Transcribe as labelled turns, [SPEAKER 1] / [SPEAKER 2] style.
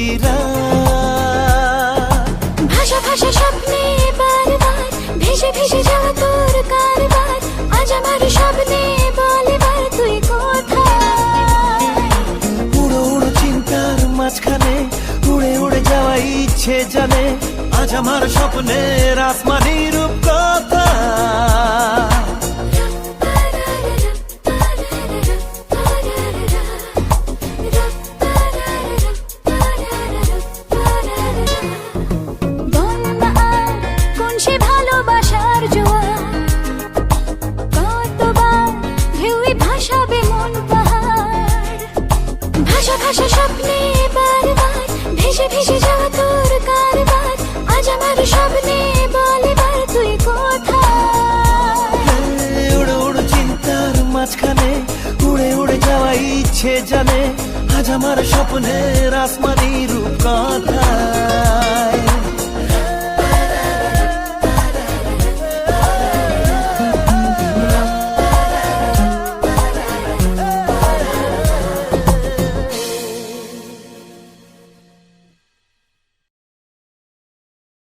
[SPEAKER 1] পাখিরা।
[SPEAKER 2] ভাষা ভাষা স্বপ্নে বারবার ভেসে ভেসে যাওয়া তোর কারবার, আজ আমার স্বপ্নে বল এবার তুই কোথায়।
[SPEAKER 1] উড়ো উড়ো চিন্তার মাঝখানে উড়ে উড়ে যাওয়া ইচ্ছে জানে, আজ আমার স্বপ্নের আসমানি রূপ কথা।
[SPEAKER 2] সে ভালোবাসার জোয়ার কতবার ঢেউয়ে ভাসাবে মন পাহাড়। ভাষা ভাষা স্বপ্নে বারবার ভেসে ভেসে যাওয়া তোর কারবার, আজ আমার স্বপ্নে বল এবার তুই কোথায়।
[SPEAKER 1] উড়ো উড়ো চিন্তার মাঝখানে উড়ে উড়ে যাওয়া ইচ্ছে জানে, আজ আমার স্বপ্নের আসমানি রূপ কথায়।